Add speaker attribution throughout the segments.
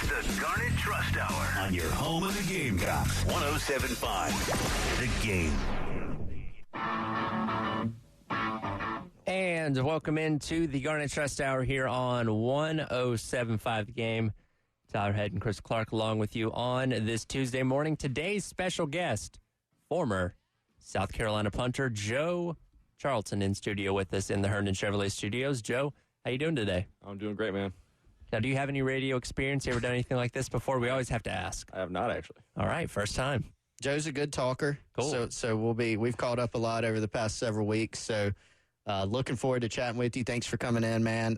Speaker 1: the Garnet Trust Hour on your home of the Gamecocks. 107.5 The Game.
Speaker 2: And welcome into the Garnet Trust Hour here on 107.5 The Game. Tyler Head and Chris Clark along with you on this Tuesday morning. Today's special guest, former South Carolina punter Joe Charlton, in studio with us in the Herndon Chevrolet Studios. Joe, how you doing today?
Speaker 3: I'm doing great, man.
Speaker 2: Now, do you have any radio experience? You ever done anything like this before? We always have to ask.
Speaker 3: I have not, actually.
Speaker 2: All right, first time.
Speaker 4: Joe's a good talker.
Speaker 2: Cool.
Speaker 4: So we've caught up a lot over the past several weeks. So looking forward to chatting with you. Thanks for coming in, man.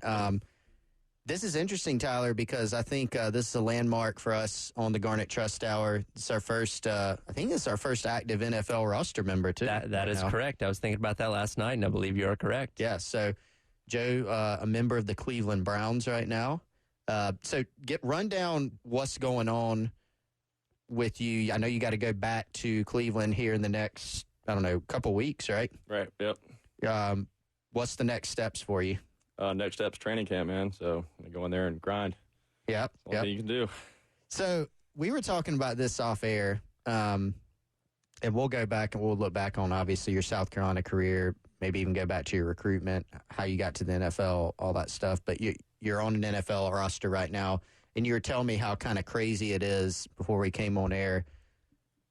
Speaker 4: This is interesting, Tyler, because I think this is a landmark for us on the Garnet Trust Hour. It's our first, I think it's our first active NFL roster member, too.
Speaker 2: That is correct. I was thinking about that last night, and I believe you are correct.
Speaker 4: Yeah, so Joe, a member of the Cleveland Browns right now. So run down what's going on with you. I know you got to go back to Cleveland here in the next, couple weeks, right?
Speaker 3: Right, yep.
Speaker 4: What's the next steps for you?
Speaker 3: Next step's training camp, man. So I go in there and grind.
Speaker 4: Yep.
Speaker 3: That's all you can do.
Speaker 4: So we were talking about this off air, and we'll go back and we'll look back on, obviously, your South Carolina career, maybe even go back to your recruitment, how you got to the NFL, all that stuff. But you're on an NFL roster right now, and you were telling me how kind of crazy it is before we came on air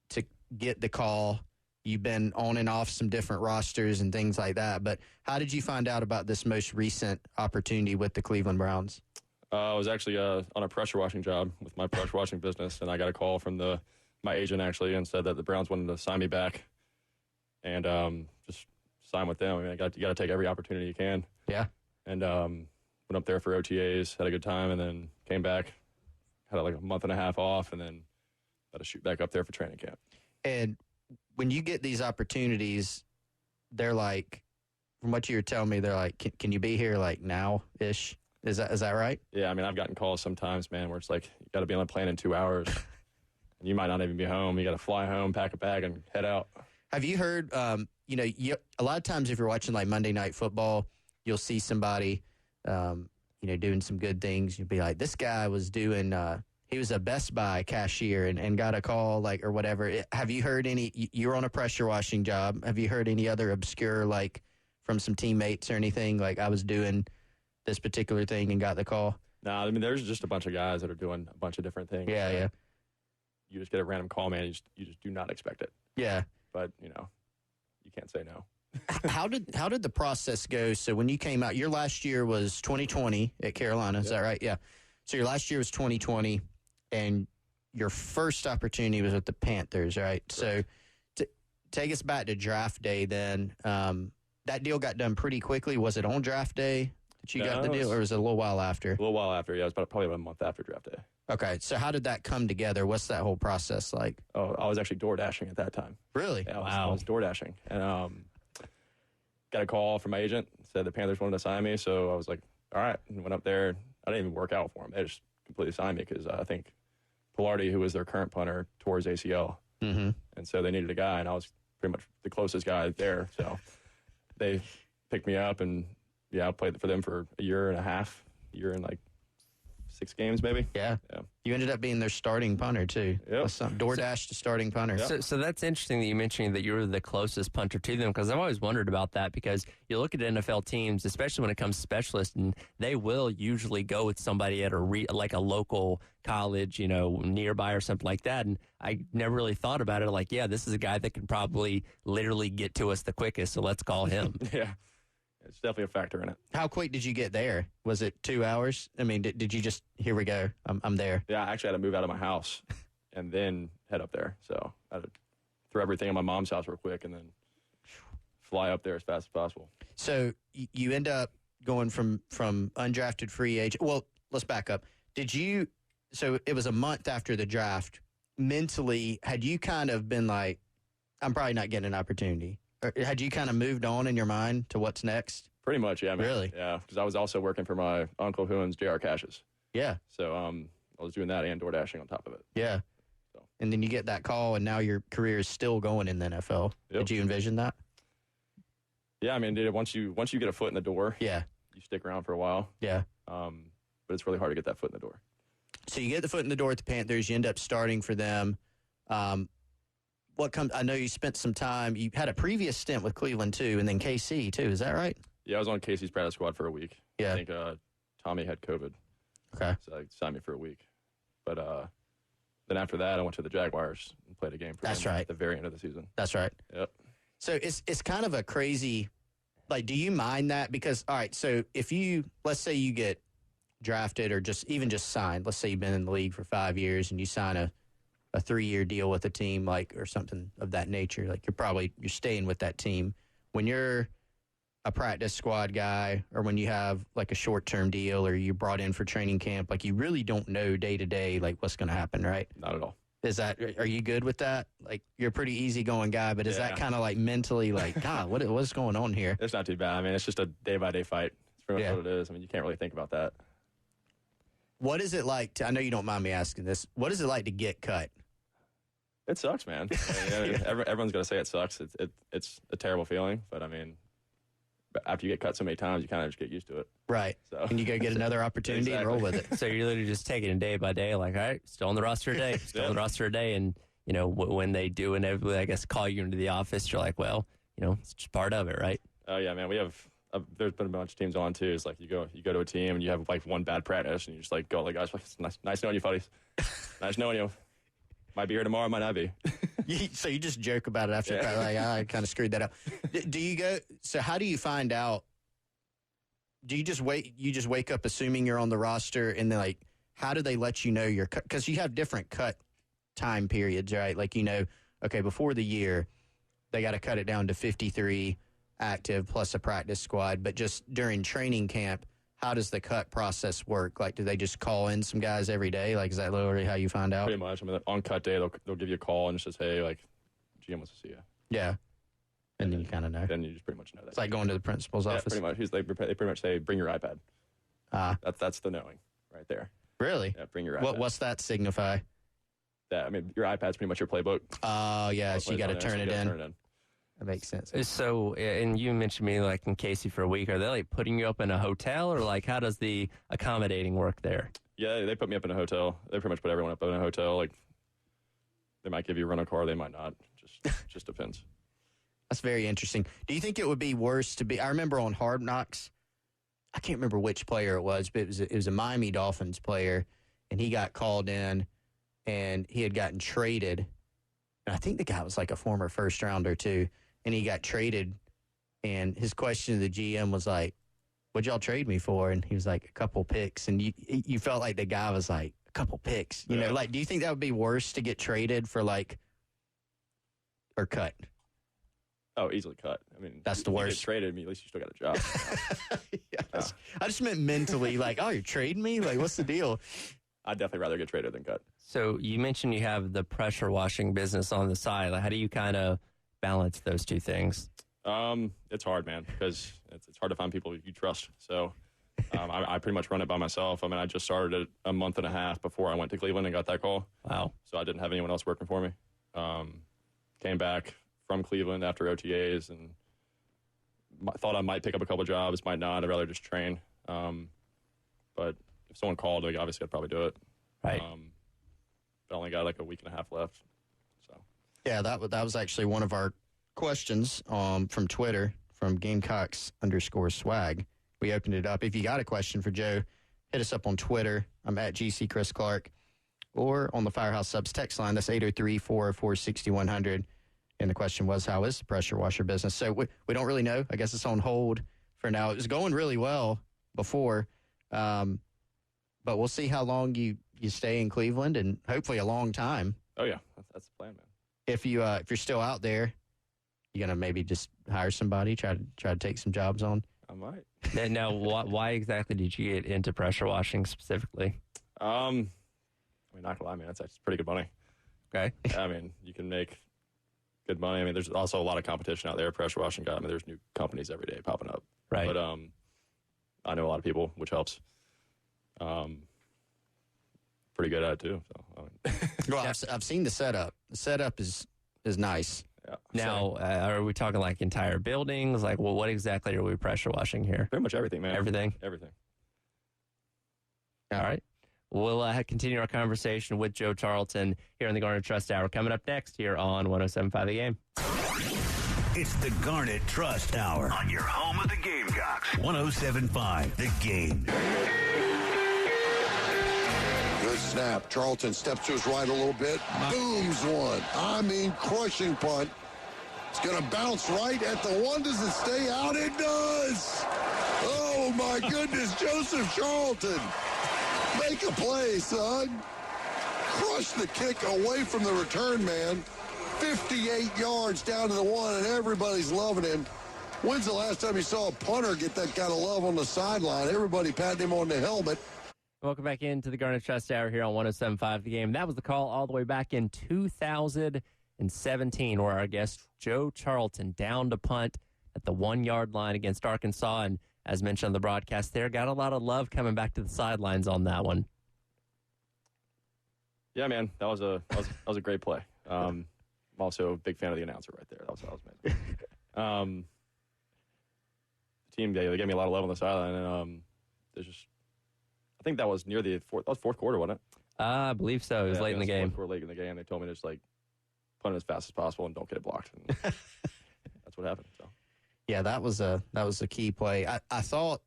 Speaker 4: to get the call. You've been on and off some different rosters and things like that. But how did you find out about this most recent opportunity with the Cleveland Browns?
Speaker 3: I was actually on a pressure washing job with my pressure washing business, and I got a call from my agent, actually, and said that the Browns wanted to sign me back and just sign with them. I mean, you got to take every opportunity you can.
Speaker 4: Yeah.
Speaker 3: And went up there for OTAs, had a good time, and then came back, had like a month and a half off, and then had to shoot back up there for training camp.
Speaker 4: And when you get these opportunities, they're like, from what you were telling me, they're like, can you be here like now-ish? Is that right?
Speaker 3: Yeah, I mean, I've gotten calls sometimes, man, where it's like, you got to be on a plane in 2 hours, and you might not even be home. You got to fly home, pack a bag, and head out.
Speaker 4: Have you heard, a lot of times if you're watching like Monday Night Football, you'll see somebody, doing some good things. You'll be like, this guy was doing, he was a Best Buy cashier and got a call, like, or whatever. Have you heard you're on a pressure washing job. Have you heard any other obscure, like, from some teammates or anything? Like, I was doing this particular thing and got the call?
Speaker 3: No, I mean, there's just a bunch of guys that are doing a bunch of different things.
Speaker 4: Yeah.
Speaker 3: You just get a random call, man. You just do not expect it.
Speaker 4: Yeah.
Speaker 3: But, you can't say no.
Speaker 4: How did the process go? So when you came out, your last year was 2020 at Carolina. Is that right? Yeah. So your last year was 2020, and your first opportunity was with the Panthers, right? Correct. So take us back to draft day then. That deal got done pretty quickly. Was it on draft day that you got the deal, or was it a little while after?
Speaker 3: A little while after, yeah. It was probably about a month after draft day.
Speaker 4: Okay. So how did that come together? What's that whole process like?
Speaker 3: Oh, I was actually door dashing at that time.
Speaker 4: Really?
Speaker 3: Yeah, I was door dashing. And got a call from my agent, said the Panthers wanted to sign me. So I was like, all right. And went up there. I didn't even work out for them. They just completely signed me because I think Pilardi, who was their current punter, tore his ACL.
Speaker 4: Mm-hmm.
Speaker 3: And so they needed a guy, and I was pretty much the closest guy there. So they picked me up, and, I played for them for a year and like 6 games maybe.
Speaker 4: Yeah. You ended up being their starting punter, too.
Speaker 3: Yep.
Speaker 4: DoorDash to starting punter.
Speaker 3: Yep.
Speaker 2: So that's interesting that you mentioned that you were the closest punter to them, because I've always wondered about that, because you look at NFL teams, especially when it comes to specialists, and they will usually go with somebody at like a local college, nearby or something like that. And I never really thought about it like, yeah, this is a guy that can probably literally get to us the quickest, so let's call him.
Speaker 3: Yeah. It's definitely a factor in it.
Speaker 4: How quick did you get there? Was it 2 hours? I mean, did you just, here we go, I'm there?
Speaker 3: Yeah, I actually had to move out of my house and then head up there. So I had to throw everything in my mom's house real quick and then fly up there as fast as possible.
Speaker 4: So you end up going from undrafted free agent. Well, let's back up. So it was a month after the draft. Mentally, had you kind of been like, I'm probably not getting an opportunity? Or had you kind of moved on in your mind to what's next?
Speaker 3: Pretty much, yeah, man.
Speaker 4: Really?
Speaker 3: Yeah, because I was also working for my uncle who owns JR Cashes.
Speaker 4: Yeah.
Speaker 3: So I was doing that and door dashing on top of it.
Speaker 4: Yeah.
Speaker 3: So.
Speaker 4: And then you get that call, and now your career is still going in the NFL.
Speaker 3: Yep.
Speaker 4: Did you envision that?
Speaker 3: Yeah, I mean, dude, once you get a foot in the door,
Speaker 4: yeah,
Speaker 3: you stick around for a while.
Speaker 4: Yeah.
Speaker 3: But it's really hard to get that foot in the door.
Speaker 4: So you get the foot in the door at the Panthers. You end up starting for them. I know you spent some time. You had a previous stint with Cleveland too, and then KC too. Is that right?
Speaker 3: Yeah, I was on Casey's practice squad for a week.
Speaker 4: Yeah.
Speaker 3: I think Tommy had COVID.
Speaker 4: Okay.
Speaker 3: So they signed me for a week. But then after that, I went to the Jaguars and played a game for them at the very end of the season.
Speaker 4: That's right.
Speaker 3: Yep.
Speaker 4: So it's kind of a crazy, like, do you mind that? Because, all right, so if let's say you get drafted or just signed, let's say you've been in the league for 5 years and you sign a 3-year deal with a team, like, or something of that nature, like you're staying with that team. When you're a practice squad guy or when you have like a short-term deal or you're brought in for training camp, like you really don't know day to day, like what's going to happen, right?
Speaker 3: Not at all.
Speaker 4: Are you good with that? Like you're a pretty easygoing guy, but is that kind of like mentally like, God, what's going on here?
Speaker 3: It's not too bad. I mean, it's just a day-by-day fight. It's pretty much what it is. I mean, you can't really think about that.
Speaker 4: What is it like I know you don't mind me asking this. What is it like to get cut?
Speaker 3: It sucks, man. I mean, everyone's going to say it sucks. It's a terrible feeling, but I mean, after you get cut so many times, you kind of just get used to it.
Speaker 4: Right.
Speaker 3: So.
Speaker 4: And you go get another opportunity and roll with it.
Speaker 2: So you're literally just taking it day by day, like, all right, still on the roster today, still on the roster today. And, you know, when they do inevitably, I guess, call you into the office, you're like, well, you know, it's just part of it, right?
Speaker 3: Oh, yeah, man. We have there's been a bunch of teams on, too. It's like you go to a team and you have, like, one bad practice and you just, like, go, like, guys, it's nice knowing you, buddies. Nice knowing you. Might be here tomorrow, might not be.
Speaker 4: So you just joke about it after, like, I kind of screwed that up. Do you go, so how do you find out? Do you just wake up assuming you're on the roster and then, like, how do they let you know you're cut? Because you have different cut time periods, right? Like, you know, okay, before the year, they got to cut it down to 53 active plus a practice squad. But just during training camp, how does the cut process work? Like, do they just call in some guys every day? Like, is that literally how you find out?
Speaker 3: Pretty much. I mean, on cut day, they'll give you a call and just says, hey, like, GM wants to see you.
Speaker 4: Yeah. And then you kind of know.
Speaker 3: Then you just pretty much know that.
Speaker 4: It's like going to the principal's office.
Speaker 3: Pretty much. They pretty much say, bring your iPad. That's the knowing right there.
Speaker 4: Really?
Speaker 3: Yeah, bring your iPad.
Speaker 4: What's that signify?
Speaker 3: I mean, your iPad's pretty much your playbook.
Speaker 4: Oh, yeah, so you got to turn it in. That makes sense.
Speaker 2: So, and you mentioned me, like, in Casey for a week. Are they, like, putting you up in a hotel, or, like, how does the accommodating work there?
Speaker 3: Yeah, they put me up in a hotel. They pretty much put everyone up in a hotel. Like, they might give you a rental car. They might not. Just depends.
Speaker 4: That's very interesting. Do you think it would be worse to be? I remember on Hard Knocks, I can't remember which player it was, but it was a Miami Dolphins player, and he got called in, and he had gotten traded. And I think the guy was like a former first rounder too, and he got traded. And his question to the GM was like, "What'd y'all trade me for?" And he was like, "A couple picks." And you felt like the guy was like, "A couple picks," you know? Like, do you think that would be worse to get traded for or cut?
Speaker 3: Oh, easily cut. I mean,
Speaker 4: that's the worst.
Speaker 3: You get traded, at least you still got a job.
Speaker 4: Yes. I just meant mentally, like, oh, you're trading me? Like, what's the deal?
Speaker 3: I'd definitely rather get traded than cut.
Speaker 2: So you mentioned you have the pressure washing business on the side. Like, how do you kind of balance those two things?
Speaker 3: It's hard, man, because it's hard to find people you trust. So I pretty much run it by myself. I mean, I just started it a month and a half before I went to Cleveland and got that call.
Speaker 2: Wow.
Speaker 3: So I didn't have anyone else working for me. Came back from Cleveland after OTAs and thought I might pick up a couple jobs, might not. I'd rather just train. But if someone called, like, obviously I'd probably do it.
Speaker 2: Right.
Speaker 3: But I only got like a week and a half left. So
Speaker 4: yeah, that was actually one of our questions from Twitter from Gamecocks_swag. We opened it up. If you got a question for Joe, hit us up on Twitter. I'm at GC Chris Clark, or on the Firehouse Subs text line. That's 803-404-6100. And the question was, how is the pressure washer business? So we don't really know. I guess it's on hold for now. It was going really well before, but we'll see how long you stay in Cleveland, and hopefully a long time.
Speaker 3: Oh yeah, that's the plan, man.
Speaker 4: If you're still out there, you're gonna maybe just hire somebody, try to take some jobs on.
Speaker 3: I might.
Speaker 2: Now, why exactly did you get into pressure washing specifically?
Speaker 3: I mean, not gonna lie, man, it's pretty good money.
Speaker 2: Okay.
Speaker 3: I mean, you can make good money. I mean, there's also a lot of competition out there. Pressure washing guy. I mean, there's new companies every day popping up.
Speaker 2: Right.
Speaker 3: But I know a lot of people, which helps. Pretty good at it too. So, I mean.
Speaker 4: Well, I've seen the setup. The setup is nice.
Speaker 3: Yeah.
Speaker 2: Now, are we talking like entire buildings? Like, well, what exactly are we pressure washing here?
Speaker 3: Pretty much everything, man.
Speaker 2: Everything.
Speaker 3: Everything.
Speaker 2: All right. We'll continue our conversation with Joe Charlton here on the Garnet Trust Hour. Coming up next here on 107.5 The Game.
Speaker 1: It's the Garnet Trust Hour on your home of the Gamecocks. 107.5 The Game.
Speaker 5: Good snap. Charlton steps to his right a little bit. Booms one. I mean, crushing punt. It's going to bounce right at the one. Does it stay out? It does. Oh, my goodness. Joseph Charlton. Make a play, son. Crush the kick away from the return man. 58 yards down to the one, and everybody's loving him. When's the last time you saw a punter get that kind of love on the sideline? Everybody patting him on the helmet.
Speaker 2: Welcome back into the Garnet Trust Hour here on 107.5 The Game. That was the call all the way back in 2017 where our guest Joe Charlton down to punt at the 1-yard line against Arkansas. And as mentioned on the broadcast there, got a lot of love coming back to the sidelines on that one.
Speaker 3: Yeah, man, that was a great play. I'm also a big fan of the announcer right there. That was amazing. The team, they gave me a lot of love on the sideline, and there's just, I think that was near the fourth quarter, wasn't it?
Speaker 2: I believe so. It was late in the game.
Speaker 3: Fourth quarter, late in the game. They told me to just punt it as fast as possible and don't get it blocked. And that's what happened. So.
Speaker 4: Yeah, that was a key play. I thought,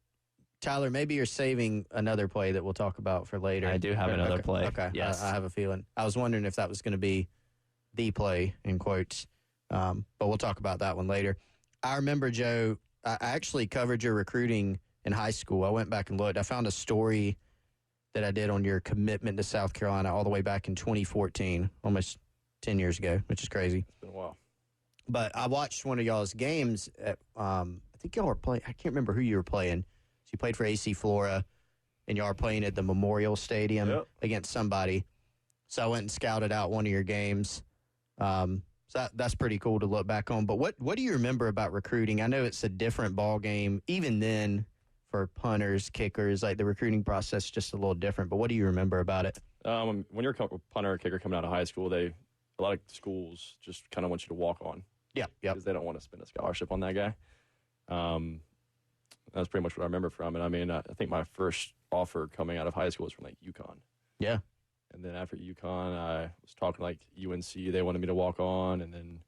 Speaker 4: Tyler, maybe you're saving another play that we'll talk about for later.
Speaker 2: I do have another play.
Speaker 4: Okay,
Speaker 2: yes.
Speaker 4: I have a feeling. I was wondering if that was going to be the play, in quotes, but we'll talk about that one later. I remember, Joe, I actually covered your recruiting in high school. I went back and looked. I found a story that I did on your commitment to South Carolina all the way back in 2014, almost 10 years ago, which is crazy.
Speaker 3: It's been a while.
Speaker 4: But I watched one of y'all's games. I think y'all were playing. I can't remember who you were playing. So you played for AC Flora, and y'all were playing at the Memorial Stadium against somebody. So I went and scouted out one of your games. So that's pretty cool to look back on. But what do you remember about recruiting? I know it's a different ball game, even then, for punters, kickers. Like the recruiting process is just a little different. But what do you remember about it?
Speaker 3: When you're a punter or kicker coming out of high school, a lot of schools just kind of want you to walk on.
Speaker 4: Yeah,
Speaker 3: because they don't want to spend a scholarship on that guy. That's pretty much what I remember from it. I mean, I think my first offer coming out of high school was from UConn.
Speaker 4: Yeah.
Speaker 3: And then after UConn, I was talking to UNC. They wanted me to walk on, and then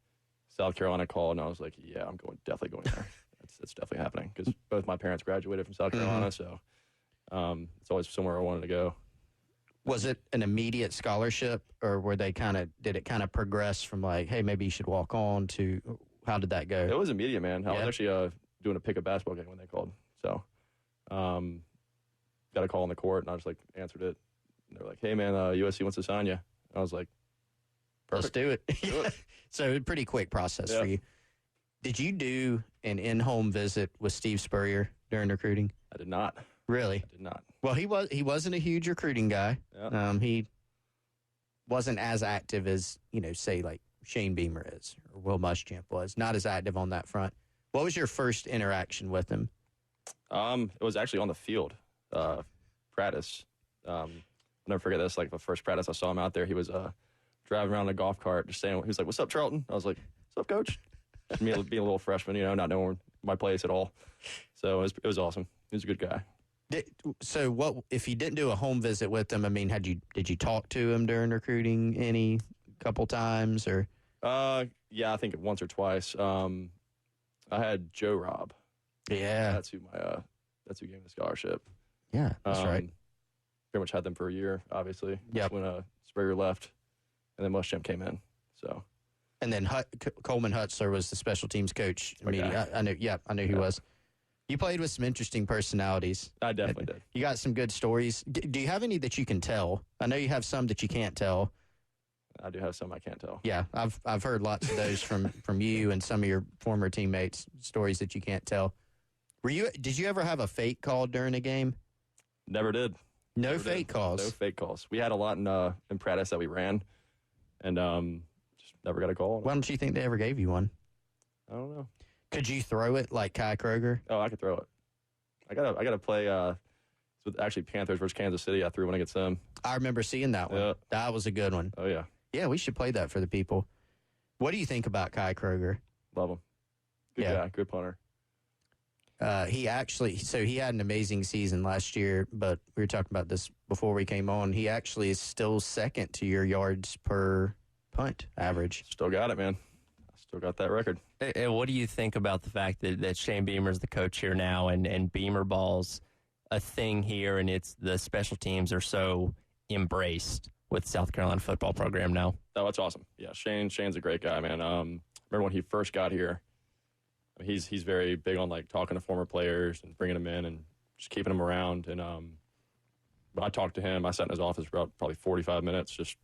Speaker 3: South Carolina called, and I was like, "Yeah, I'm definitely going there. It's definitely happening." Because both my parents graduated from South Carolina, so it's always somewhere I wanted to go.
Speaker 4: Was it an immediate scholarship, or did it kind of progress from hey, maybe you should walk on to how did that go?
Speaker 3: It was immediate, man. I was actually doing a pickup basketball game when they called, so got a call on the court, and I just answered it. And they were like, "Hey, man, USC wants to sign you." And I was like, "Perfect.
Speaker 4: Let's do it."
Speaker 3: Do it.
Speaker 4: So a pretty quick process for you. Did you do an in-home visit with Steve Spurrier during recruiting?
Speaker 3: I did not.
Speaker 4: Really?
Speaker 3: I did not.
Speaker 4: Well, he wasn't a huge recruiting guy.
Speaker 3: Yeah.
Speaker 4: He wasn't as active as, say Shane Beamer is or Will Muschamp was. Not as active on that front. What was your first interaction with him?
Speaker 3: It was actually on the field, practice. I'll never forget this. The first practice I saw him out there, he was driving around in a golf cart, just saying, he was like, "What's up, Charlton?" I was like, "What's up, Coach?" Just me being a little freshman, not knowing my place at all. So it was awesome. He was a good guy.
Speaker 4: So what if you didn't do a home visit with him? I mean, did you talk to him during recruiting couple times or?
Speaker 3: Yeah, I think once or twice. I had Joe Robb.
Speaker 4: Yeah,
Speaker 3: that's who gave me the scholarship.
Speaker 4: Yeah, that's right.
Speaker 3: Pretty much had them for a year, obviously.
Speaker 4: Yeah.
Speaker 3: When Spurrier left, and then Muschamp came in. So.
Speaker 4: And then Coleman Hutzler was the special teams coach.
Speaker 3: Okay.
Speaker 4: I knew he was. You played with some interesting personalities.
Speaker 3: I definitely did.
Speaker 4: You got some good stories. Do you have any that you can tell? I know you have some that you can't tell.
Speaker 3: I do have some I can't tell.
Speaker 4: Yeah, I've heard lots of those from you and some of your former teammates, stories that you can't tell. Did you ever have a fake call during a game?
Speaker 3: Never did.
Speaker 4: No fake calls?
Speaker 3: No fake calls. We had a lot in practice that we ran, and just never got a call.
Speaker 4: Why don't you think they ever gave you one?
Speaker 3: I don't know.
Speaker 4: Could you throw it like Kai Kroger?
Speaker 3: Oh, I could throw it. I gotta play with actually Panthers versus Kansas City. I threw one against them.
Speaker 4: I remember seeing that one.
Speaker 3: Yeah.
Speaker 4: That was a good one.
Speaker 3: Oh, yeah.
Speaker 4: Yeah, we should play that for the people. What do you think about Kai Kroger?
Speaker 3: Love him. Good guy. Good punter.
Speaker 4: he had an amazing season last year, but we were talking about this before we came on. He actually is still second to your yards per punt average.
Speaker 3: Still got it, man. Still got that record.
Speaker 2: And what do you think about the fact that Shane Beamer's the coach here now, and Beamer ball's a thing here, and it's the special teams are so embraced with South Carolina football program now?
Speaker 3: Oh, that's awesome. Yeah, Shane's a great guy, man. Remember when he first got here? He's very big on like talking to former players and bringing them in and just keeping them around. And I talked to him. I sat in his office for about probably 45 minutes, just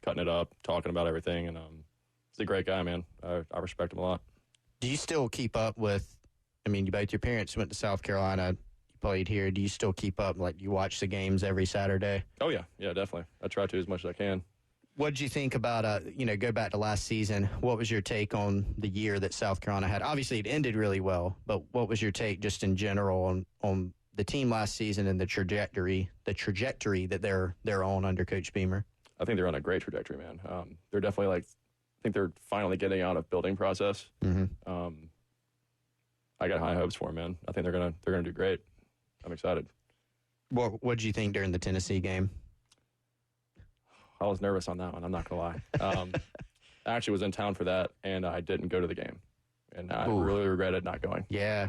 Speaker 3: cutting it up, talking about everything. And he's a great guy, man. I respect him a lot.
Speaker 4: Do you still keep up with? I mean, both your parents went to South Carolina. You played here. Do you still keep up? Like, you watch the games every Saturday?
Speaker 3: Oh yeah, definitely. I try to as much as I can.
Speaker 4: What did you think about, go back to last season? What was your take on the year that South Carolina had? Obviously, it ended really well, but what was your take just in general on the team last season and the trajectory that they're on under Coach Beamer?
Speaker 3: I think they're on a great trajectory, man. They're definitely I think they're finally getting out of building process.
Speaker 4: Mm-hmm.
Speaker 3: I got high hopes for them, man. I think they're gonna do great. I'm excited.
Speaker 4: What did you think during the Tennessee game?
Speaker 3: I was nervous on that one. I'm not going to lie. I actually was in town for that, and I didn't go to the game. And I really regretted not going.
Speaker 4: Yeah,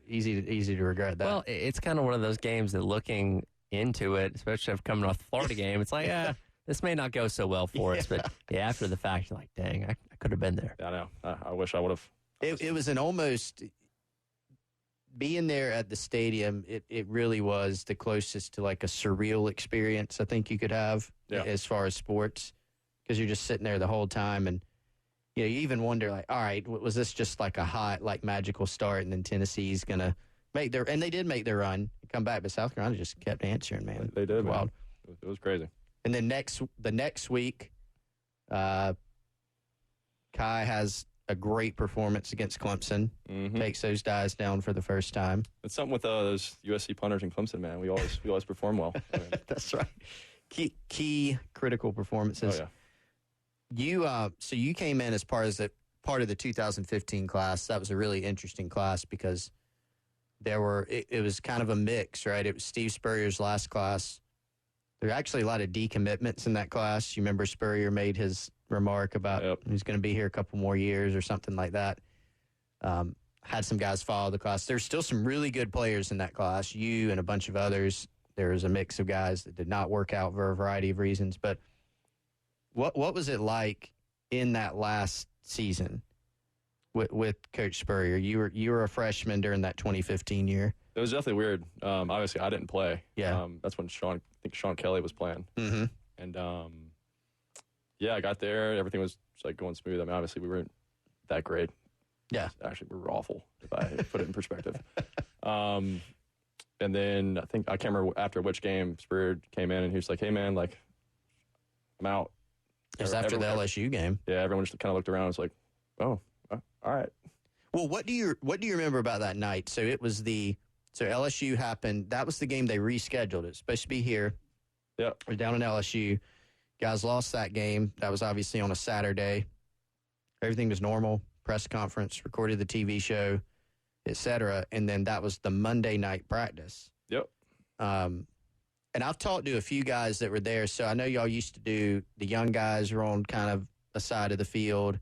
Speaker 4: easy to regret that.
Speaker 2: Well, it's kind of one of those games that looking into it, especially after coming off the Florida game, it's like, this may not go so well for us. But after the fact, you're like, dang, I could have been there.
Speaker 3: Yeah, I know. I wish I would have.
Speaker 4: It was an almost... Being there at the stadium, it really was the closest to like a surreal experience I think you could have as far as sports, because you're just sitting there the whole time, and you even wonder like, all right, was this just like a hot, like magical start, and then Tennessee's gonna make their, and they did make their run, come back, but South Carolina just kept answering, man.
Speaker 3: They did,
Speaker 4: wild.
Speaker 3: Man. It was crazy.
Speaker 4: And then the next week, Kai has a great performance against Clemson.
Speaker 3: Mm-hmm.
Speaker 4: Takes those guys down for the first time.
Speaker 3: It's something with those USC punters in Clemson, man. We always perform well. I mean,
Speaker 4: That's right. Key critical performances.
Speaker 3: Oh yeah.
Speaker 4: You came in as part of the 2015 class. That was a really interesting class because it was kind of a mix, right? It was Steve Spurrier's last class. There were actually a lot of decommitments in that class. You remember Spurrier made his remark about he's going to be here a couple more years or something like that. Had some guys follow the class. There's still some really good players in that class, you and a bunch of others. There was a mix of guys that did not work out for a variety of reasons. But what was it like in that last season with Coach Spurrier? You were a freshman during that 2015 year.
Speaker 3: It was definitely weird. Obviously, I didn't play.
Speaker 4: Yeah.
Speaker 3: That's when Sean Kelly was playing.
Speaker 4: Mm-hmm.
Speaker 3: And I got there. Everything was just like going smooth. I mean, obviously, we weren't that great.
Speaker 4: Yeah.
Speaker 3: Actually, we were awful, if I put it in perspective. And then I can't remember after which game, Spurrier came in and he was like, hey, man, like, I'm out.
Speaker 4: It was after the LSU game.
Speaker 3: Yeah, everyone just kind of looked around and was like, oh, all right.
Speaker 4: Well, what do you remember about that night? So LSU happened. That was the game they rescheduled. It was supposed to be here.
Speaker 3: Yeah.
Speaker 4: We're down in LSU. Guys lost that game. That was obviously on a Saturday. Everything was normal. Press conference, recorded the TV show, etc. And then that was the Monday night practice.
Speaker 3: Yep.
Speaker 4: And I've talked to a few guys that were there. So I know y'all used to do, the young guys were on kind of a side of the field,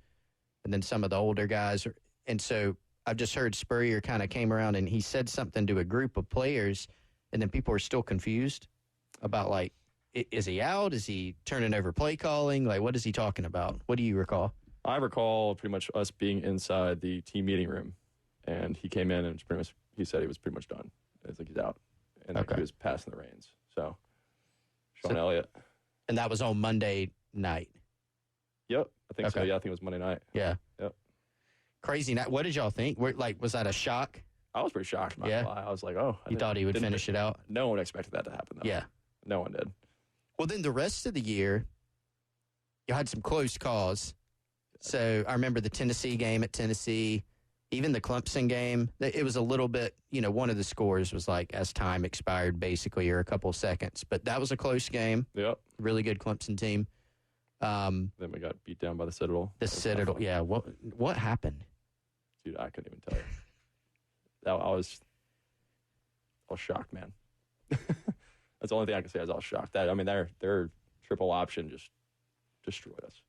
Speaker 4: and then some of the older guys. And so I've just heard Spurrier kind of came around and he said something to a group of players, and then people are still confused about, like, is he out? Is he turning over play calling? Like, what is he talking about? What do you recall?
Speaker 3: I recall pretty much us being inside the team meeting room, and he came in and he said he was pretty much done. It's like he's out, and he was passing the reins. So, Sean Elliott.
Speaker 4: And that was on Monday night.
Speaker 3: Yep, I think so. Yeah, I think it was Monday night.
Speaker 4: Yeah.
Speaker 3: Yep.
Speaker 4: Crazy night. What did y'all think? Was that a shock?
Speaker 3: I was pretty shocked. I was like, oh.
Speaker 4: You thought he would finish it out?
Speaker 3: No one expected that to happen, though.
Speaker 4: Yeah.
Speaker 3: No one did.
Speaker 4: Well, then the rest of the year, you had some close calls. So I remember the Tennessee game at Tennessee, even the Clemson game. It was a little bit, one of the scores was like as time expired, basically, or a couple of seconds. But that was a close game.
Speaker 3: Yep.
Speaker 4: Really good Clemson team.
Speaker 3: Then we got beat down by the Citadel.
Speaker 4: The Citadel, yeah. What happened?
Speaker 3: Dude, I couldn't even tell you. I was shocked, man. That's the only thing I can say. I was shocked. Their triple option just destroyed us.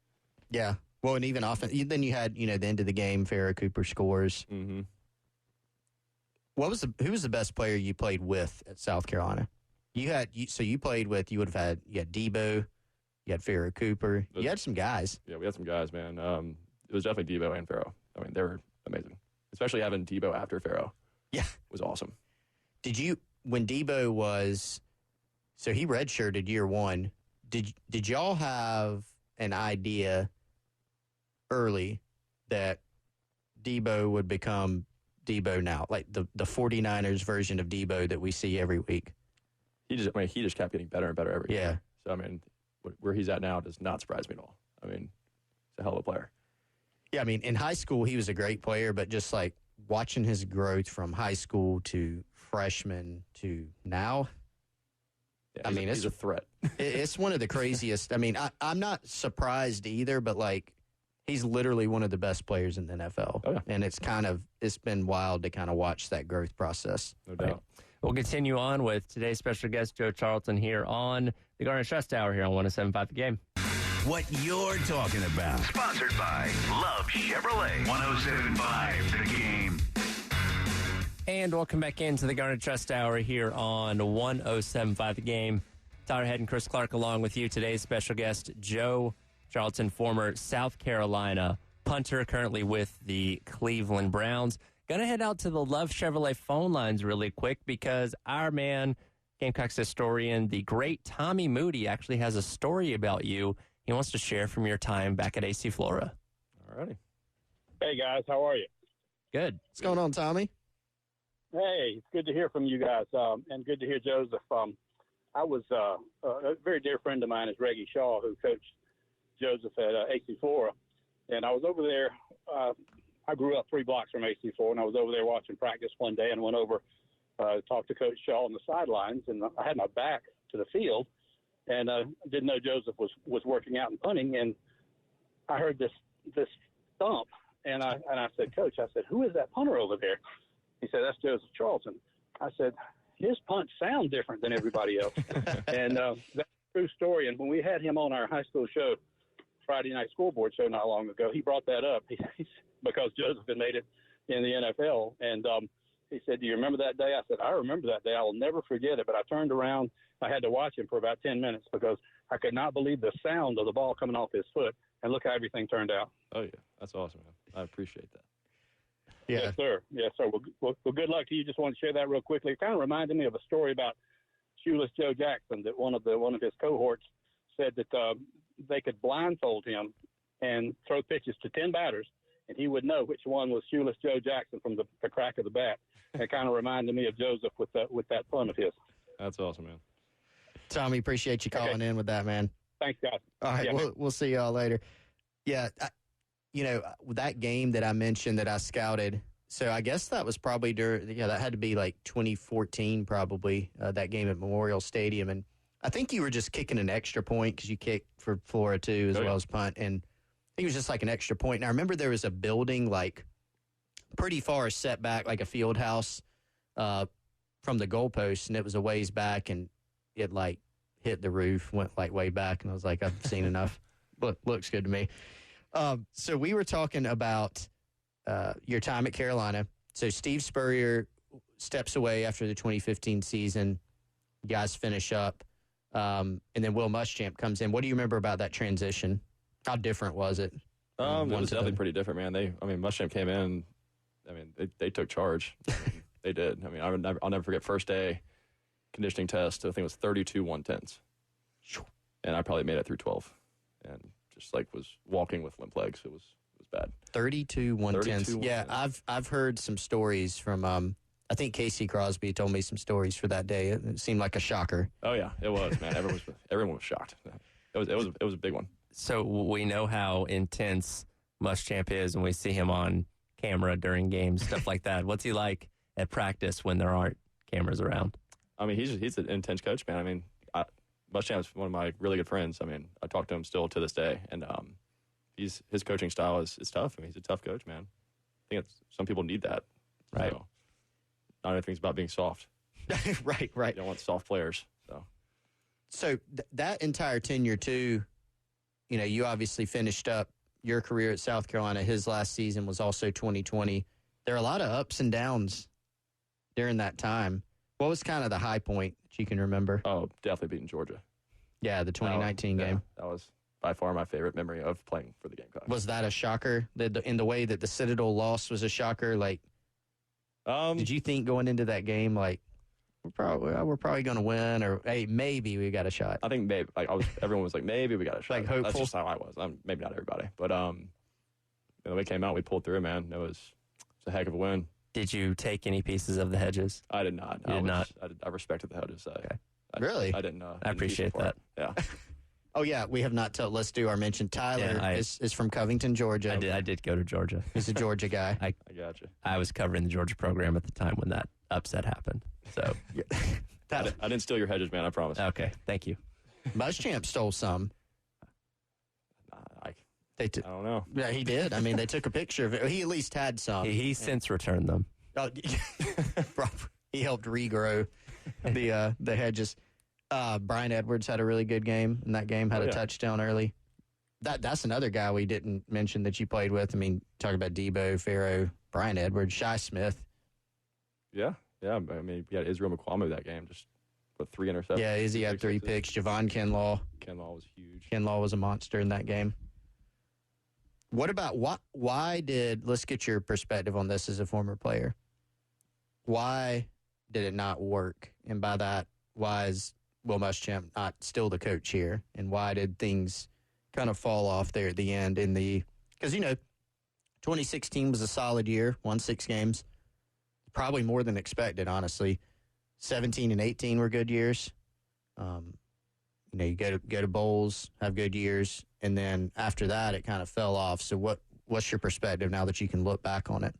Speaker 4: Yeah. Well, and even often, then you had, the end of the game, Farrah Cooper scores.
Speaker 3: Mm-hmm.
Speaker 4: Who was the best player you played with at South Carolina? You had Debo, you had Farrah Cooper, you had some guys.
Speaker 3: Yeah, we had some guys, man. It was definitely Debo and Farrah. They were amazing, especially having Debo after Farrah.
Speaker 4: Yeah,
Speaker 3: was awesome.
Speaker 4: When Debo was, so he redshirted year one. Did y'all have an idea early that Debo would become Debo now, like the 49ers version of Debo that we see every week?
Speaker 3: He just kept getting better and better every year. So where he's at now does not surprise me at all. He's a hell of a player.
Speaker 4: Yeah, in high school he was a great player, but just like watching his growth from high school to freshman to now.
Speaker 3: Yeah, he's a threat.
Speaker 4: It's one of the craziest. I'm not surprised either, but he's literally one of the best players in the NFL.
Speaker 3: Oh, yeah.
Speaker 4: And it's been wild to kind of watch that growth process.
Speaker 3: No doubt.
Speaker 2: We'll continue on with today's special guest, Joe Charlton, here on the Garnet Trust Hour here on 107.5 The Game.
Speaker 1: What you're talking about. Sponsored by Love Chevrolet. 107.5 The Game.
Speaker 2: And welcome back into the Garnet Trust Hour here on 107.5 The Game. Tyler Head and Chris Clark along with you. Today's special guest, Joe Charlton, former South Carolina punter, currently with the Cleveland Browns. Going to head out to the Love Chevrolet phone lines really quick because our man, Gamecocks historian, the great Tommy Moody, actually has a story about you he wants to share from your time back at AC Flora.
Speaker 3: All righty.
Speaker 6: Hey, guys. How are you?
Speaker 2: Good.
Speaker 4: What's going on, Tommy?
Speaker 6: Hey, it's good to hear from you guys, and good to hear Joseph. I was a very dear friend of mine is Reggie Shaw, who coached Joseph at AC Flora, and I was over there. I grew up 3 blocks from AC Flora, and I was over there watching practice one day and went over to talk to Coach Shaw on the sidelines, and I had my back to the field, and didn't know Joseph was working out and punting, and I heard this thump, and I said, Coach, who is that punter over there? He said, that's Joseph Charlton. I said, his punts sound different than everybody else. And that's a true story. And when we had him on our high school show, Friday Night Scoreboard show not long ago, he brought that up because Joseph had made it in the NFL. And he said, do you remember that day? I said, I remember that day. I will never forget it. But I turned around. I had to watch him for about 10 minutes because I could not believe the sound of the ball coming off his foot. And look how everything turned out.
Speaker 3: Oh, yeah. That's awesome, man. I appreciate that.
Speaker 4: Yeah.
Speaker 6: Yes, sir. Yes, sir. Well, good luck to you. Just want to share that real quickly. It kind of reminded me of a story about shoeless Joe Jackson, that one of his cohorts said that they could blindfold him and throw pitches to 10 batters, and he would know which one was shoeless Joe Jackson from the crack of the bat. And it kind of reminded me of Joseph with that pun of his.
Speaker 3: That's awesome, man.
Speaker 4: Tommy, appreciate you calling in with that, man.
Speaker 6: Thanks, guys.
Speaker 4: All right,
Speaker 6: Yeah,
Speaker 4: we'll see y'all later. Yeah, that game that I mentioned that I scouted, so I guess that was probably that had to be like 2014 probably, that game at Memorial Stadium. And I think you were just kicking an extra point because you kicked for Flora too as well as punt. And I think it was just like an extra point. And I remember there was a building like pretty far set back, like a field house from the goalpost, and it was a ways back, and it like hit the roof, went like way back, and I was like, I've seen enough. Looks good to me. So we were talking about your time at Carolina. So Steve Spurrier steps away after the 2015 season. You guys finish up. And then Will Muschamp comes in. What do you remember about that transition? How different was it?
Speaker 3: It was definitely pretty different, man. Muschamp came in. They took charge. They did. I'll never forget first day conditioning test. I think it was 32 110s. And I probably made it through 12. And just was walking with limp legs. It was bad.
Speaker 4: 32 110s. Yeah, I've heard some stories from I think Casey Crosby told me some stories for that day. It seemed like a shocker.
Speaker 3: Oh yeah, it was, man. Everyone was shocked. It was a big one.
Speaker 2: So we know how intense Muschamp is when we see him on camera during games, stuff like that. What's he like at practice when there aren't cameras around?
Speaker 3: He's an intense coach, man. Muschamp's one of my really good friends. I talk to him still to this day, and his coaching style is tough. He's a tough coach, man. I think some people need that.
Speaker 2: Right.
Speaker 3: So, not everything's about being soft.
Speaker 4: Right.
Speaker 3: You don't want soft players.
Speaker 4: So that entire tenure, too, you know, you obviously finished up your career at South Carolina. His last season was also 2020. There are a lot of ups and downs during that time. What was kind of the high point that you can remember?
Speaker 3: Oh, definitely beating Georgia.
Speaker 4: Yeah, the 2019 game.
Speaker 3: That was by far my favorite memory of playing for the Gamecocks.
Speaker 4: Was that a shocker? In the way that the Citadel loss was a shocker? Like, did you think going into that game, like, we're probably going to win, or hey, maybe we got a shot?
Speaker 3: I think maybe. Like everyone was like, maybe we got a shot.
Speaker 4: Like hopeful.
Speaker 3: That's just how I was. Maybe not everybody, but when we came out, we pulled through. Man, it was a heck of a win.
Speaker 2: Did you take any pieces of the hedges?
Speaker 3: I did not.
Speaker 2: You did not.
Speaker 3: I respected the hedges.
Speaker 2: Okay.
Speaker 3: I didn't.
Speaker 2: I appreciate that.
Speaker 3: Yeah.
Speaker 4: Oh, yeah, we have not told. Let's do our mention. Tyler is from Covington, Georgia.
Speaker 2: I did go to Georgia.
Speaker 4: He's a Georgia guy.
Speaker 3: I got you.
Speaker 2: I was covering the Georgia program at the time when that upset happened. So
Speaker 3: I didn't steal your hedges, man. I promise.
Speaker 2: Okay, thank you.
Speaker 4: Muschamp stole some.
Speaker 3: I don't know.
Speaker 4: Yeah, he did. I mean, they took a picture of it. He at least had some.
Speaker 2: He since returned them.
Speaker 4: Oh, he helped regrow the hedges. Brian Edwards had a really good game in that game. Had a touchdown early. That's another guy we didn't mention that you played with. I mean, talk about Debo, Farrow, Brian Edwards, Shi Smith.
Speaker 3: Yeah. I mean, we had Israel McQuamu that game. Just with 3 interceptions.
Speaker 4: Yeah, Izzy had 3 picks. Javon Kinlaw.
Speaker 3: Kinlaw was huge.
Speaker 4: Kinlaw was a monster in that game. What about why did, let's get your perspective on this as a former player. Why did it not work? And by that, why is Will Muschamp not still the coach here? And why did things kind of fall off there at the end because, 2016 was a solid year, won 6 games. Probably more than expected, honestly. 17 and 18 were good years. You go to bowls, have good years, and then after that, it kind of fell off. So what's your perspective now that you can look back on it?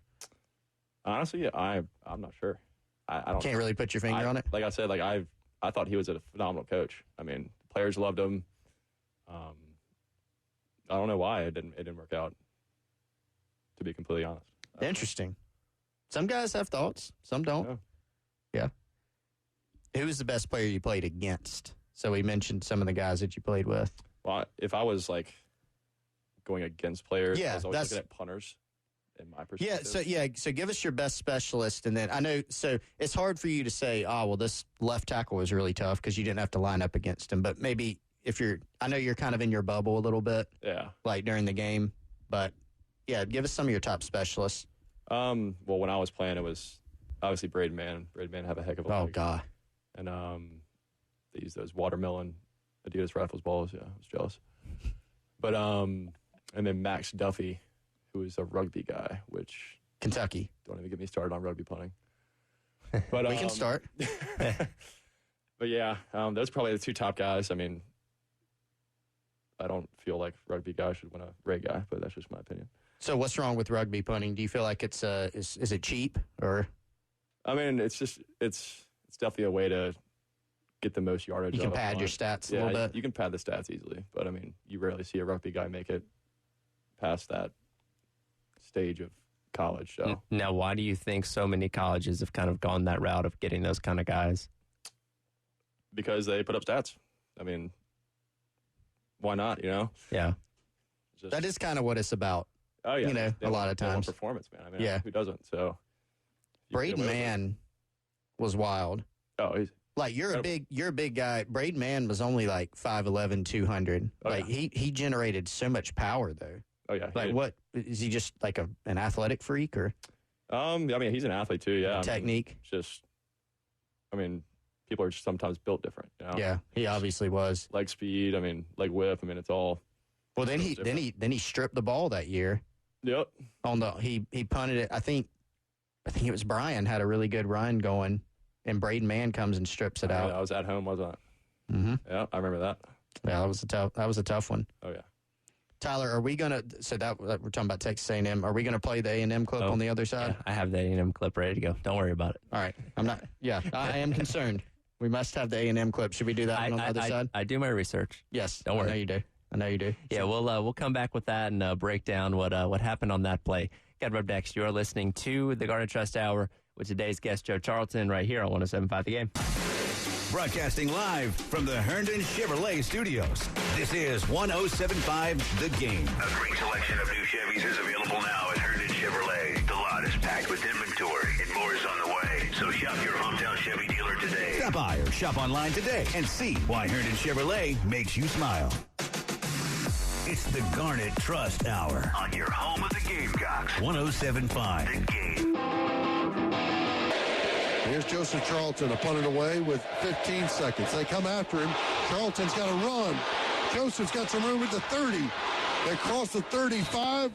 Speaker 3: Honestly, I'm not sure. I don't
Speaker 4: can't really put your finger on it.
Speaker 3: Like I said, I thought he was a phenomenal coach. I mean, players loved him. I don't know why it didn't work out. To be completely honest.
Speaker 4: Interesting. Some guys have thoughts, some don't. Yeah. Who was the best player you played against? So we mentioned some of the guys that you played with.
Speaker 3: Well, if I was going against players, I was always looking at punters in my perspective.
Speaker 4: So give us your best specialist, and then I know. So it's hard for you to say, this left tackle was really tough because you didn't have to line up against him. But maybe I know you're kind of in your bubble a little bit.
Speaker 3: Yeah.
Speaker 4: Like during the game, but yeah, give us some of your top specialists.
Speaker 3: Well, when I was playing, it was obviously Braden Mann. Braden Mann have a heck of a leg.
Speaker 4: Oh, God.
Speaker 3: And they use those watermelon Adidas Rifles balls. Yeah, I was jealous. But and then Max Duffy, who is a rugby guy, which
Speaker 4: Kentucky.
Speaker 3: Don't even get me started on rugby punting. But
Speaker 4: we can start.
Speaker 3: But yeah, those are probably the 2 top guys. I mean, I don't feel like rugby guys should win a Ray guy, but that's just my opinion.
Speaker 4: So what's wrong with rugby punting? Do you feel like is it cheap or?
Speaker 3: I mean, it's definitely a way to get the most yardage.
Speaker 4: You can pad your stats a little bit.
Speaker 3: You can pad the stats easily, but I mean, you rarely see a rugby guy make it past that stage of college. So
Speaker 2: now, why do you think so many colleges have kind of gone that route of getting those kind of guys?
Speaker 3: Because they put up stats. I mean, why not?
Speaker 2: Yeah.
Speaker 4: That is kind of what it's about.
Speaker 3: Oh yeah,
Speaker 4: a lot of times
Speaker 3: performance, man. I mean, who doesn't? So
Speaker 4: Braden Mann was wild.
Speaker 3: Oh, he's
Speaker 4: you're a big guy. Braden Mann was only 5'11", 200. He generated so much power though.
Speaker 3: Oh yeah.
Speaker 4: What is he just an athletic freak or?
Speaker 3: I mean, he's an athlete too. Yeah.
Speaker 4: Technique.
Speaker 3: I mean, people are sometimes built different.
Speaker 4: Yeah, he obviously was.
Speaker 3: Leg speed. I mean, leg whip. I mean, it's all.
Speaker 4: Well, then he stripped the ball that year.
Speaker 3: Yep.
Speaker 4: He punted it. I think it was Brian had a really good run going, and Braden Mann comes and strips it out.
Speaker 3: I was at home, wasn't I?
Speaker 4: Mm-hmm.
Speaker 3: Yeah, I remember that.
Speaker 4: Yeah, that was a tough one.
Speaker 3: Oh yeah.
Speaker 4: Tyler, are we gonna? So that we're talking about Texas A&M. Are we gonna play the A&M clip on the other side?
Speaker 2: Yeah, I have the A&M clip ready to go. Don't worry about it.
Speaker 4: All right. I'm not. Yeah, I am concerned. We must have the A&M clip. Should we do that on the other side?
Speaker 2: I do my research.
Speaker 4: Yes.
Speaker 2: Don't worry.
Speaker 4: I know you do.
Speaker 2: Yeah, we'll come back with that and break down what happened on that play. Got up next. You are listening to the Garnet Trust Hour with today's guest, Joe Charlton, right here on 107.5 The Game.
Speaker 1: Broadcasting live from the Herndon Chevrolet Studios. This is 107.5 The Game.
Speaker 7: A great selection of new Chevys is available now at Herndon Chevrolet. The lot is packed with inventory and more is on the way. So shop your hometown Chevy dealer today.
Speaker 1: Stop by or shop online today and see why Herndon Chevrolet makes you smile. It's the Garnet Trust Hour
Speaker 7: On your home of the Gamecocks.
Speaker 1: 107.5
Speaker 7: The Game.
Speaker 5: Here's Joseph Charlton, a punted away with 15 seconds. They come after him. Charlton's got to run. Joseph's got some room at the 30. They cross the 35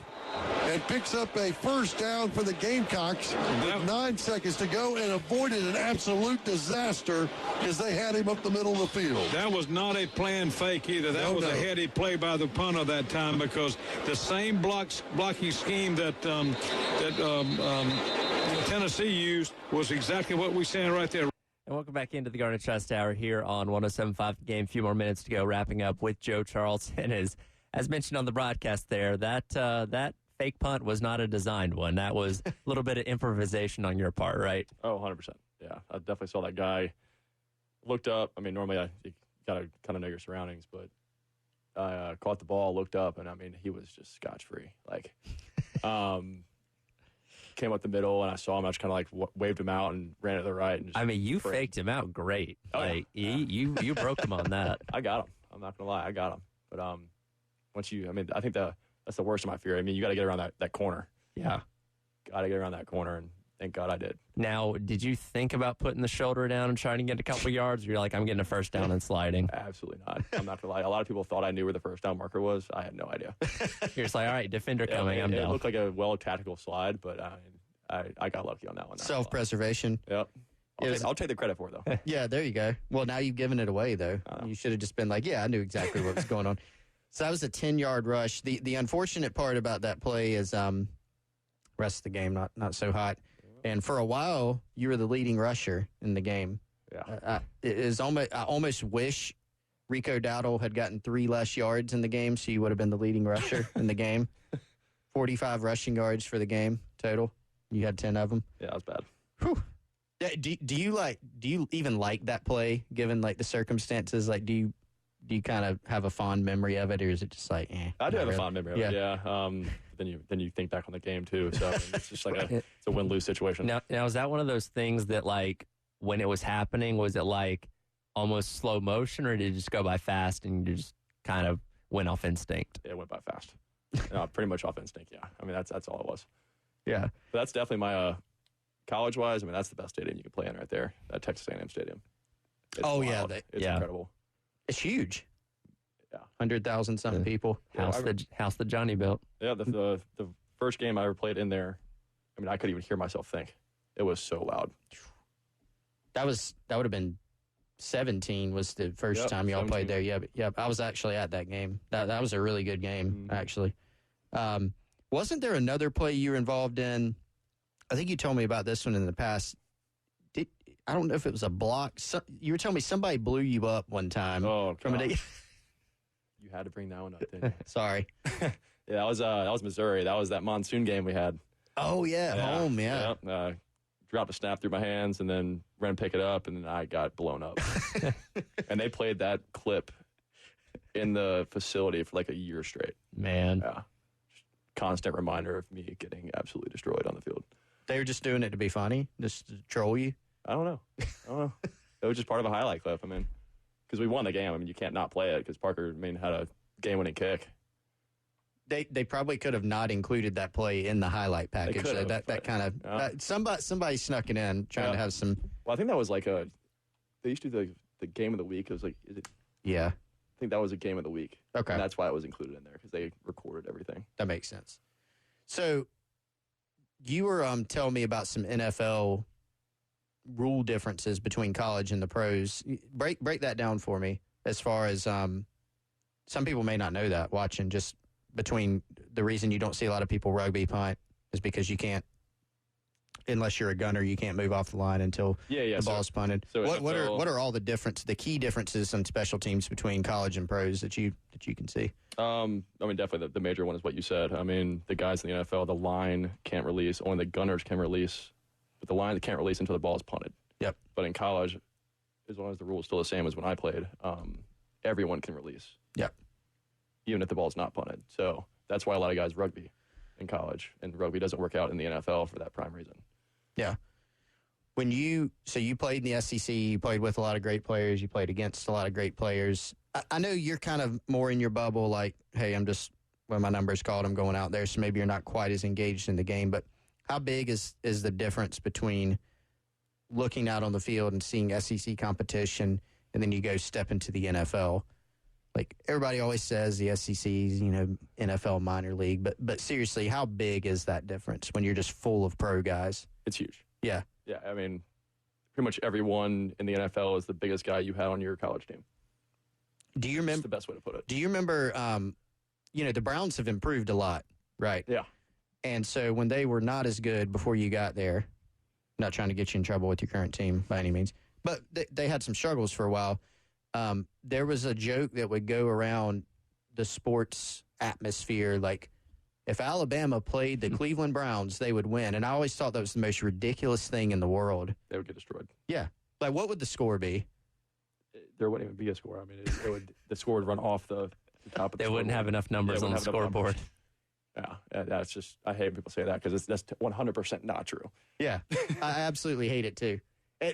Speaker 5: and picks up a first down for the Gamecocks with 9 seconds to go and avoided an absolute disaster because they had him up the middle of the field.
Speaker 8: That was not a planned fake either. That was a heady play by the punter that time because the same blocking scheme that Tennessee used was exactly what we said right there.
Speaker 2: And welcome back into the Garnet Trust Hour here on 107.5 The Game. A few more minutes to go, wrapping up with Joe Charlton. As mentioned on the broadcast there, that fake punt was not a designed one. That was a little bit of improvisation on your part, right?
Speaker 3: Oh, 100%. Yeah, I definitely saw that guy. Looked up. I mean, normally you got to kind of know your surroundings, but I caught the ball, looked up, and, I mean, he was just scotch-free. Like, came up the middle, and I saw him. I just kind of, like, waved him out and ran to the right. And just
Speaker 2: I mean, you faked him out great.
Speaker 3: Oh,
Speaker 2: like,
Speaker 3: yeah.
Speaker 2: You broke him on that.
Speaker 3: I got him. I'm not going to lie. I got him. But I think that's the worst of my fear. I mean, you got to get around that corner.
Speaker 2: Yeah.
Speaker 3: Got to get around that corner, and thank God I did.
Speaker 2: Now, did you think about putting the shoulder down and trying to get a couple yards? Or you're like, I'm getting a first down and sliding?
Speaker 3: Absolutely not. I'm not going to lie. A lot of people thought I knew where the first down marker was. I had no idea.
Speaker 2: You're just like, all right, defender coming. I'm
Speaker 3: It
Speaker 2: down.
Speaker 3: looked like a well-tactical slide, but I got lucky on that one.
Speaker 4: Self-preservation.
Speaker 3: Yep. I'll take the credit for it, though.
Speaker 4: Yeah, there you go. Well, now you've given it away, though. You should have just been like, yeah, I knew exactly what was going on. So that was a 10-yard rush. The unfortunate part about that play is rest of the game not so hot. And for a while, you were the leading rusher in the game.
Speaker 3: Yeah.
Speaker 4: I almost wish Rico Dowdle had gotten 3 less yards in the game, so you would have been the leading rusher in the game. 45 rushing yards for the game total. You had 10 of them.
Speaker 3: Yeah, that was bad.
Speaker 4: Whew. Do you even like that play given like the circumstances? Like, do you kind of have a fond memory of it, or is it just like,
Speaker 3: I do have a fond memory of it. Yeah. Then you think back on the game too. So I mean, it's just like it's a win-lose situation.
Speaker 2: Now, is that one of those things that, like, when it was happening, was it like almost slow motion, or did it just go by fast and you just kind of went off instinct?
Speaker 3: It went by fast. Pretty much off instinct. Yeah. I mean, that's all it was.
Speaker 2: Yeah.
Speaker 3: But that's definitely my college-wise. I mean, that's the best stadium you can play in right there. That Texas A&M stadium. It's wild. It's incredible.
Speaker 4: It's huge.
Speaker 3: Yeah,
Speaker 4: 100,000 something people.
Speaker 2: House that Johnny built.
Speaker 3: Yeah, the first game I ever played in there, I mean, I couldn't even hear myself think. It was so loud.
Speaker 4: That would have been 17 was the first time y'all
Speaker 3: 17.
Speaker 4: played there. Yeah, I was actually at that game. That was a really good game, actually. Wasn't there another play you were involved in? I think you told me about this one in the past. I don't know if it was a block. You were telling me somebody blew you up one time.
Speaker 3: Oh,
Speaker 4: from a day.
Speaker 3: You had to bring that one up, didn't you?
Speaker 4: Sorry.
Speaker 3: Yeah, that was Missouri. That was that monsoon game we had.
Speaker 4: Oh, home, yeah.
Speaker 3: Dropped a snap through my hands and then ran pick it up, and then I got blown up. And they played that clip in the facility for like a year straight.
Speaker 2: Man.
Speaker 3: Yeah. Just constant reminder of me getting absolutely destroyed on the field.
Speaker 4: They were just doing it to be funny, just to troll you?
Speaker 3: I don't know. It was just part of a highlight clip. I mean, because we won the game. I mean, you can't not play it because Parker, had a game-winning kick.
Speaker 4: They probably could have not included that play in the highlight package.
Speaker 3: They could have,
Speaker 4: that kind of somebody snuck it in trying to have some.
Speaker 3: Well, I think that was like they used to do the game of the week. It was like
Speaker 4: Yeah.
Speaker 3: I think that was a game of the week.
Speaker 4: Okay.
Speaker 3: And that's why it was included in there because they recorded everything.
Speaker 4: That makes sense. So you were telling me about some NFL rule differences between college and the pros. Break that down for me as far as some people may not know that watching, just between the reason you don't see a lot of people rugby punt is because you can't, unless you're a gunner, you can't move off the line until the ball's punted.
Speaker 3: So
Speaker 4: what are all the key differences in special teams between college and pros that you can see?
Speaker 3: I mean, definitely the major one is what you said. I mean, the guys in the NFL, the line can't release. Only the gunners can release but the line can't release until the ball is punted.
Speaker 4: Yep.
Speaker 3: But in college, as long as the rule is still the same as when I played, everyone can release.
Speaker 4: Yep.
Speaker 3: Even if the ball's not punted. So that's why a lot of guys rugby in college, and rugby doesn't work out in the NFL for that prime reason.
Speaker 4: Yeah. You played in the SEC, you played with a lot of great players, you played against a lot of great players. I know you're kind of more in your bubble, like, hey, I'm just, when my number's called, I'm going out there, so maybe you're not quite as engaged in the game. But how big is the difference between looking out on the field and seeing SEC competition, and then you go step into the NFL? Like, everybody always says the SEC is, NFL minor league, but seriously, how big is that difference when you're just full of pro guys?
Speaker 3: It's huge.
Speaker 4: Yeah.
Speaker 3: Yeah, I mean, pretty much everyone in the NFL is the biggest guy you had on your college team.
Speaker 4: Do you remember?
Speaker 3: That's the best way to put it.
Speaker 4: Do you remember, the Browns have improved a lot, right?
Speaker 3: Yeah.
Speaker 4: And so when they were not as good before you got there, not trying to get you in trouble with your current team by any means, but they had some struggles for a while. There was a joke that would go around the sports atmosphere, like, if Alabama played the Cleveland Browns, they would win. And I always thought that was the most ridiculous thing in the world.
Speaker 3: They would get destroyed.
Speaker 4: Yeah. Like, what would the score be?
Speaker 3: There wouldn't even be a score. I mean, the score would run off the top of the
Speaker 2: They wouldn't have enough numbers on the scoreboard.
Speaker 3: Yeah, that's just, I hate when people say that because that's 100% not true.
Speaker 4: Yeah, I absolutely hate it too.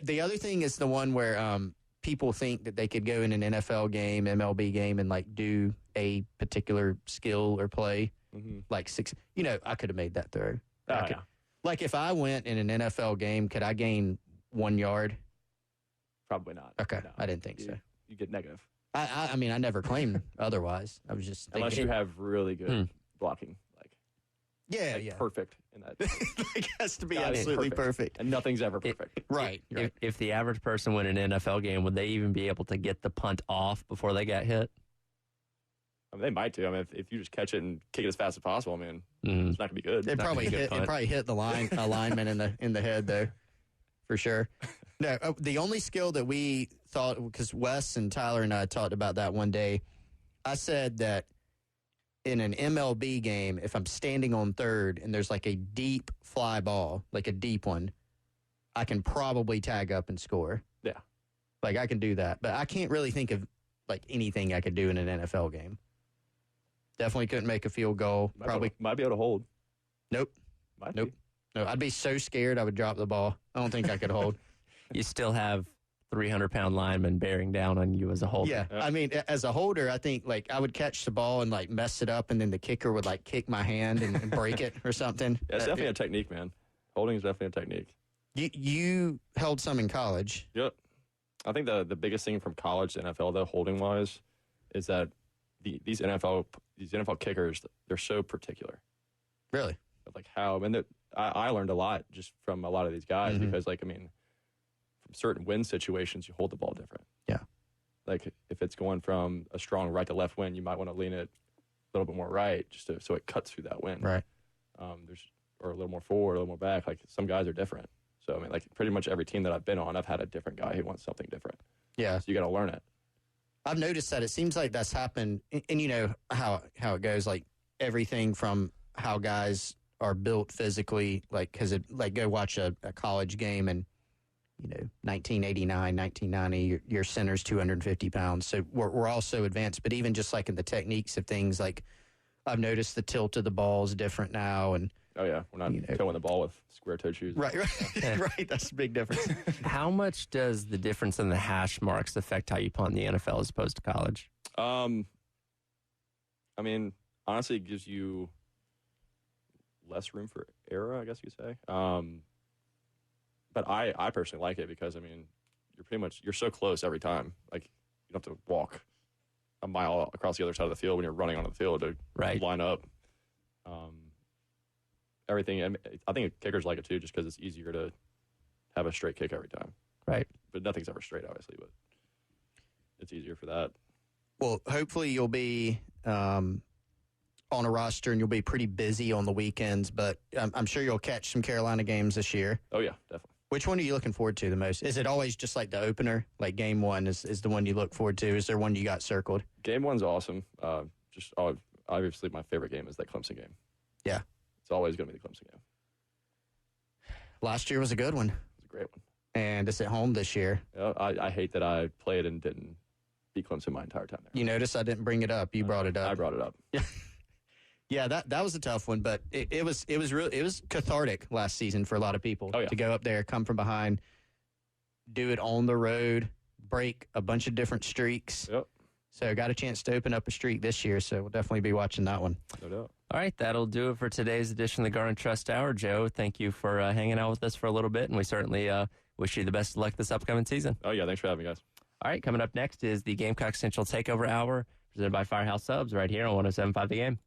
Speaker 4: The other thing is the one where people think that they could go in an NFL game, MLB game, and like do a particular skill or play. Mm-hmm. Like I could have made that throw.
Speaker 3: Yeah.
Speaker 4: Like if I went in an NFL game, could I gain 1 yard?
Speaker 3: Probably not.
Speaker 4: Okay,
Speaker 3: no.
Speaker 4: I didn't think so.
Speaker 3: You get negative.
Speaker 4: I mean, I never claimed otherwise. I was just
Speaker 3: unless you have really good blocking,
Speaker 4: perfect
Speaker 3: in that.
Speaker 4: It has to be absolutely perfect,
Speaker 3: and nothing's ever perfect.
Speaker 4: Right.
Speaker 2: If the average person went an NFL game, would they even be able to get the punt off before they got hit?
Speaker 3: I mean, they might too. I mean, if you just catch it and kick it as fast as possible, it's not gonna be good.
Speaker 4: It probably hit the lineman in the head though, for sure. No, the only skill that we thought, because Wes and Tyler and I talked about that one day, I said that in an MLB game, if I'm standing on third and there's like a deep fly ball, like a deep one, I can probably tag up and score.
Speaker 3: Yeah.
Speaker 4: Like I can do that, but I can't really think of like anything I could do in an NFL game. Definitely couldn't make a field goal.
Speaker 3: Might be able to hold.
Speaker 4: Nope.
Speaker 3: Nope.
Speaker 4: No, I'd be so scared I would drop the ball. I don't think I could hold.
Speaker 2: You still have 300-pound linemen bearing down on you as a holder.
Speaker 4: Yeah, I mean, as a holder, I think like I would catch the ball and like mess it up, and then the kicker would like kick my hand and break it or something.
Speaker 3: Yeah, it's definitely a technique, man. Holding is definitely a technique.
Speaker 4: You held some in college.
Speaker 3: Yep. I think the biggest thing from college to NFL, though, holding wise, is that these NFL kickers, they're so particular.
Speaker 4: Really?
Speaker 3: Like how, and I learned a lot just from a lot of these guys because, like, I mean, from certain wind situations, you hold the ball different.
Speaker 4: Yeah.
Speaker 3: Like if it's going from a strong right to left wind, you might want to lean it a little bit more right just so it cuts through that wind.
Speaker 4: Right.
Speaker 3: Or a little more forward, a little more back. Like some guys are different. So I mean, like pretty much every team that I've been on, I've had a different guy who wants something different.
Speaker 4: Yeah.
Speaker 3: So you got to learn it.
Speaker 4: I've noticed that it seems like that's happened, and you know how it goes. Like everything from how guys are built physically, like because go watch a college game and 1989, 1990, your center's 250 pounds. So we're all so advanced, but even just like in the techniques of things, like I've noticed the tilt of the ball is different now, and
Speaker 3: oh yeah, we're not towing the ball with square toe shoes.
Speaker 4: Right, right. That's a big difference.
Speaker 2: How much does the difference in the hash marks affect how you punt in the NFL as opposed to college?
Speaker 3: I mean, honestly, it gives you less room for error, I guess you could say. But I personally like it because, I mean, you're so close every time. Like, you don't have to walk a mile across the other side of the field when you're running onto the field to line up. Everything, I think kickers like it too, just because it's easier to have a straight kick every time.
Speaker 2: Right.
Speaker 3: But nothing's ever straight, obviously, but it's easier for that.
Speaker 4: Well, hopefully you'll be on a roster and you'll be pretty busy on the weekends, but I'm sure you'll catch some Carolina games this year.
Speaker 3: Oh, yeah, definitely.
Speaker 4: Which one are you looking forward to the most? Is it always just like the opener? Like game one is the one you look forward to? Is there one you got circled?
Speaker 3: Game one's awesome. Obviously, my favorite game is that Clemson game.
Speaker 4: Yeah.
Speaker 3: It's always going to be the Clemson game.
Speaker 4: Last year was a good one.
Speaker 3: It was a great one.
Speaker 4: And it's at home this year.
Speaker 3: Yeah, I hate that I played and didn't beat Clemson my entire time there.
Speaker 4: You notice I didn't bring it up. You brought it up.
Speaker 3: I brought it up.
Speaker 4: Yeah, that was a tough one, but it was cathartic last season for a lot of people to go up there, come from behind, do it on the road, break a bunch of different streaks.
Speaker 3: Yep.
Speaker 4: So got a chance to open up a streak this year, so we'll definitely be watching that one.
Speaker 3: No doubt.
Speaker 2: All right, that'll do it for today's edition of the Garnet Trust Hour. Joe, thank you for hanging out with us for a little bit, and we certainly wish you the best of luck this upcoming season.
Speaker 3: Oh, yeah, thanks for having me, guys.
Speaker 2: All right, coming up next is the Gamecock Central Takeover Hour, presented by Firehouse Subs right here on 107.5 The Game.